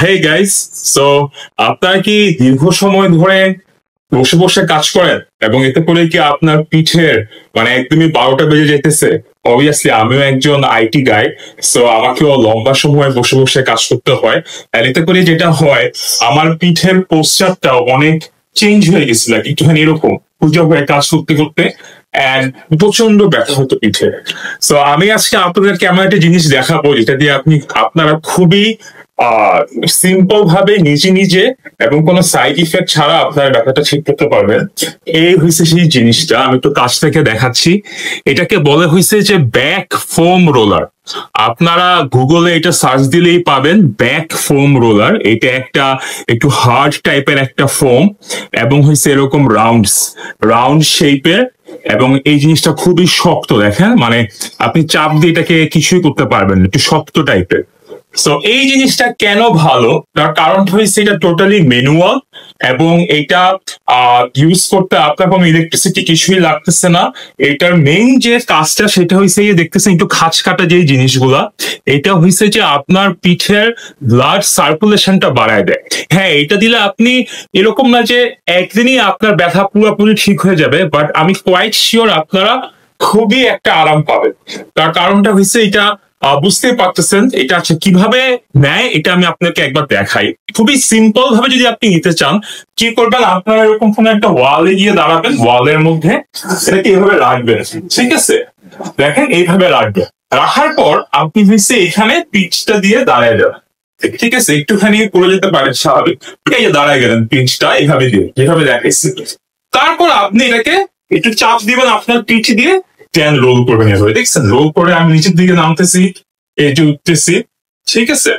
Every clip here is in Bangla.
হেই গাইস, সো আপনারা কি দীর্ঘ সময় ধরে বসে বসে কাজ করেন এবং এতে করে কি আপনার পিঠের মানে একদমই 12টা বেজে যেতেছে? অবভিয়াসলি আমিও একজন আইটি গাই, সো আমাকেও লম্বা সময় বসে বসে কাজ করতে হয়। আর এতে করে যেটা হয়, আমার পিঠের পোস্টারটা অনেক চেঞ্জ হয়ে গেছিল, একটুখানি এরকম পূজা হয়ে কাজ করতে করতে and প্রচন্ড ব্যথা হতো পিঠে। সো আমি আজকে আপনাদেরকে এমন একটা জিনিস দেখাবো যেটা দিয়ে আপনারা খুবই সিম্পল ভাবে নিজে নিজে এবং কোনো সাইড ইফেক্ট ছাড়া আপনার ব্যথাটা ঠিক করতে পারবেন। এই হয়েছে সেই জিনিসটা, আমি একটু কাছ থেকে দেখাচ্ছি। এটাকে বলে হয়েছে যে ব্যাক ফোম রোলার। আপনারা গুগলে এটা সার্চ দিলেই পাবেন ব্যাক ফোম রোলার। এটা একটা একটু হার্ড টাইপের একটা ফোম এবং হয়েছে এরকম রাউন্ড শেপের, এবং এই জিনিসটা খুবই শক্ত। দেখেন, মানে আপনি চাপ দিয়ে এটাকে কিছুই করতে পারবেন না, একটু শক্ত টাইপের। সো এই জিনিসটা কেন ভালো, তার কারণটা হচ্ছে এটা টোটালি ম্যানুয়াল এবং এটা ইউজ করতে আপনার কোনো ইলেকট্রিসিটি কিছুই লাগতেছে না। এটার মেইন যে কাজটা সেটা হয়েছে যে দেখতেছেন একটু খাঁজ কাটা যে জিনিসগুলা, এটা হয়েছে যে আপনার পিঠের ব্লাড সার্কুলেশনটা বাড়ায় দেয়। হ্যাঁ, এটা দিলে আপনি এরকম না যে একদিনই আপনার ব্যথা পুরোপুরি ঠিক হয়ে যাবে, বাট আমি কোয়াইট শিওর আপনারা খুবই একটা আরাম পাবেন। তার কারণটা হয়েছে এটা বুঝতেই পারতেছেন এটা আচ্ছা কিভাবে নেয়, এটা আমি আপনাকে একবার দেখাই। খুবই সিম্পল ভাবে যদি আপনি নিতে চান, কি করবেন, আপনারা এরকম কোন একটা ওয়ালে গিয়ে দাঁড়াবেন, ওয়ালের মধ্যে এটাকে এইভাবে রাখবেন। ঠিক আছে, দেখেন এইভাবে রাখবেন। রাখার পর আপনি হচ্ছে এখানে পিচটা দিয়ে দাঁড়ায় যাবেন। ঠিক আছে, একটুখানি পড়ে যেতে পারে স্বাভাবিক। এই যে দাঁড়ায় গেলেন, পিচটা এইভাবে দিয়ে যেভাবে দেখাইছি। তারপর আপনি এটাকে একটু চাপ দিবেন আপনার পিঠ দিয়ে, ট্যান রোল করবেন এভাবে। দেখছেন, রোল করে আমি নিচের দিকে নামতেছি, এই যে উঠতেছি। ঠিক আছে,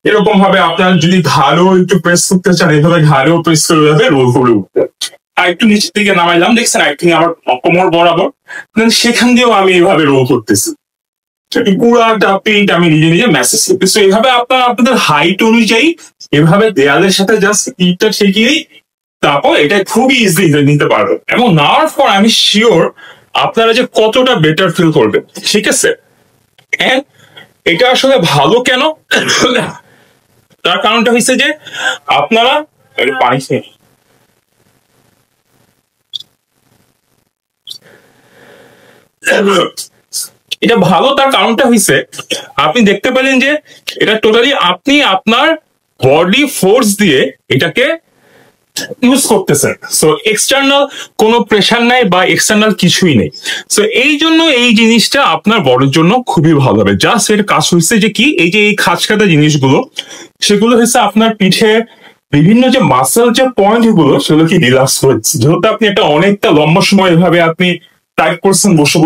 এরকম ভাবে আপনার যদি ঘাড়ও একটু প্রেস করতে চান, এইভাবে ঘাড়ও প্রেস করে যাবে, রোল করে উঠতে। আর একটু নিচের দিকে নামাইলাম, দেখছেন একটু আমার কোমর বরাবর, সেখান দিয়েও আমি এইভাবে রোল করতেছি। পুরাটা পিঠ আমি নিজে নিজে মেসেজ করতেছি। এইভাবে আপনাদের হাইট অনুযায়ী এভাবে দেয়ালের সাথে জাস্ট পিঠটা ঠেকিয়েই তারপর এটা খুবই ইজিলি নিতে পারবেন, এবং নেওয়ার পর আমি শিওর আপনারা যে কতটা বেটার ফিল করবেন। ঠিক আছে, এটা আসলে ভালো কেন, তার কারণটা হচ্ছে যে আপনারা পানি এটা ভালো, তার কারণটা হচ্ছে আপনি দেখতে পেলেন যে এটা টোটালি আপনি আপনার বডি ফোর্স দিয়ে এটাকে ইউজ করতেছেন। সো এক্সটার্নাল কোনো প্রেশার নাই বা এক্সটার্নাল কিছুই নেই। সো এই জন্য এই জিনিসটা আপনার বডির জন্য খুবই ভালো হবে। জাস্ট এর কাজ হচ্ছে যে কি, এই যে এই খাঁজ কাটা জিনিসগুলো, সেগুলো হচ্ছে আপনার পিঠে বিভিন্ন যে মাসেল যে পয়েন্ট গুলো সেগুলো কি রিল্যাক্স করছে। যেহেতু আপনি একটা অনেকটা লম্বা সময় এভাবে আপনি টাইপ করছেন, বসে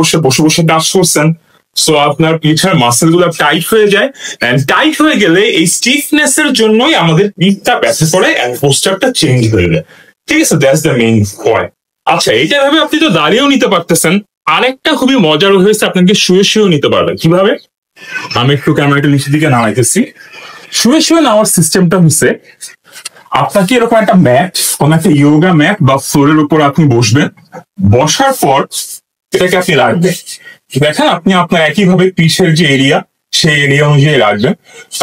বসে কাজ করছেন, সো আপনার পিঠের মাসেল গুলো টাইট হয়ে যায়। টাইট হয়ে গেলে এই স্টিফনেস এর জন্যই আমাদের পিঠটা ব্যথা করে এন্ড পোস্টারটা চেঞ্জ হয়ে যায়। ঠিক আছে, দ্যাটস দ্য মেইন পয়েন্ট। আচ্ছা, এইটা ভাবে আপনি তো দাঁড়িয়েও নিতে পারতেছেন। আরেকটা খুবই মজার হয়েছে, আপনাকে শুয়েও নিতে পারবেন। কিভাবে, আমি একটু ক্যামেরাটা নিচের দিকে নামাইতেছি। শুয়ে নেওয়ার সিস্টেমটা হচ্ছে আপনাকে এরকম একটা ম্যাট, কোন একটা ইয়োগা ম্যাট বা ফ্লোরের উপর আপনি বসবেন। বসার পর এটাকে আপনি রাখবেন। দেখেন, আপনি আপনার একইভাবে পিঠের যে এরিয়া সেই এরিয়া অনুযায়ী রাখবেন।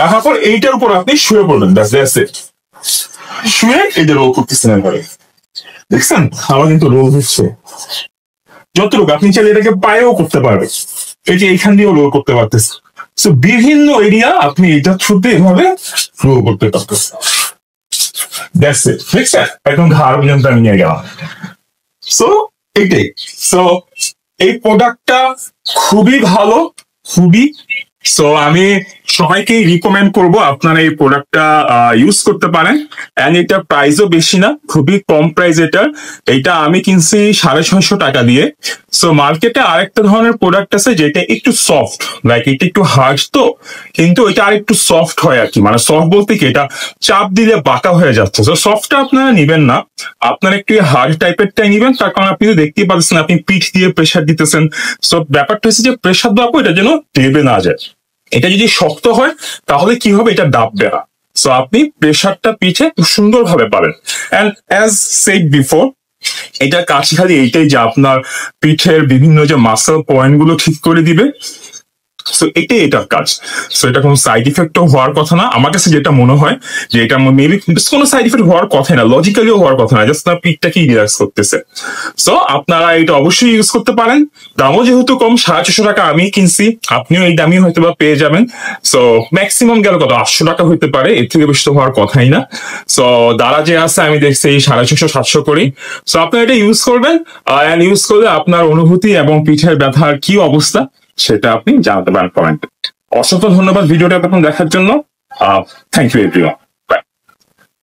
রাখার পর এইটার উপর আপনি শুয়ে পড়বেন। শুয়ে এই যে রোল করতেছেন এভাবে, দেখছেন আমার কিন্তু রোল হচ্ছে যতটুকু। আপনি চাইলে এটাকে পায়েও করতে পারবেন, এই যে এইখান দিয়েও রোল করতে পারতেছেন। সো বিভিন্ন এরিয়া আপনি এটা থ্রুতে এভাবে রোল করতে পারতেছেন। দ্যাটস ইট, দেখছেন একদম ঘাড় পর্যন্ত আমি নিয়ে গেলাম। সো এটাই। সো এই প্রোডাক্টটা খুবই ভালো, খুবই। সো আমি সবাইকে রিকমেন্ড করব আপনারা এই প্রোডাক্টটা ইউজ করতে পারেন। এন্ড এটা প্রাইসও বেশি না, খুবই কম প্রাইস এটার। এটা আমি কিনছি 650 টাকা দিয়ে। সো মার্কেটে আরেকটা ধরনের প্রোডাক্ট আছে যেটা একটু সফট, লাইক এটা একটু হার্ড তো, কিন্তু এটা আর একটু সফট হয় আর কি। মানে সফট বলতে কি, এটা চাপ দিলে বাঁকা হয়ে যাচ্ছে। তো সফটটা আপনারা নিবেন না, আপনারা একটু হার্ড টাইপেরটাই নিবেন। তার কারণ আপনি তো দেখতেই পাচ্ছেন আপনি পিঠ দিয়ে প্রেশার দিতেছেন। সো ব্যাপারটা হচ্ছে যে প্রেশার দেওয়ার পর এটা যেন দেবে না যায়। এটা যদি শক্ত হয় তাহলে কি হবে, এটা দাববে না। সো আপনি প্রেশারটা পিঠে খুব সুন্দরভাবে পাবেন। অ্যান্ড অ্যাজ সেড বিফোর, এটা কাজ খালি এইটাই যে আপনার পিঠের বিভিন্ন যে মাসেল পয়েন্ট গুলো ঠিক করে দিবে। সো এটার কাজ। সো এটা কোনো সাইড ইফেক্টও হওয়ার কথা না, আমার কাছে যেটা মনে হয় যে এটা মেবি কোনো সাইড ইফেক্ট হওয়ার কথা না, লজিক্যালিও হওয়ার কথা না, জাস্ট আপনার পিঠটাকেই রিল্যাক্স করতেছে। সো আপনারা এটা অবশ্যই ইউজ করতে পারেন। দামও যেহেতু কম, 650 টাকা আমি কিনছি, আপনিও এই দামই হয়তো বা পেয়ে যাবেন। সো ম্যাক্সিমাম গেল কত 800 টাকা হইতে পারে, এর থেকে বেশি তো হওয়ার কথাই না। সো দারা যে আছে আমি দেখছি 650-700 করি। সো আপনারা এটা ইউজ করবেন, অ্যান্ড ইউজ করলে আপনার অনুভূতি এবং পিঠের ব্যথার কি অবস্থা সেটা আপনি জানাতে পারেন কমেন্টে। অসংখ্য ধন্যবাদ ভিডিওটা এখন দেখার জন্য। Thank you everyone.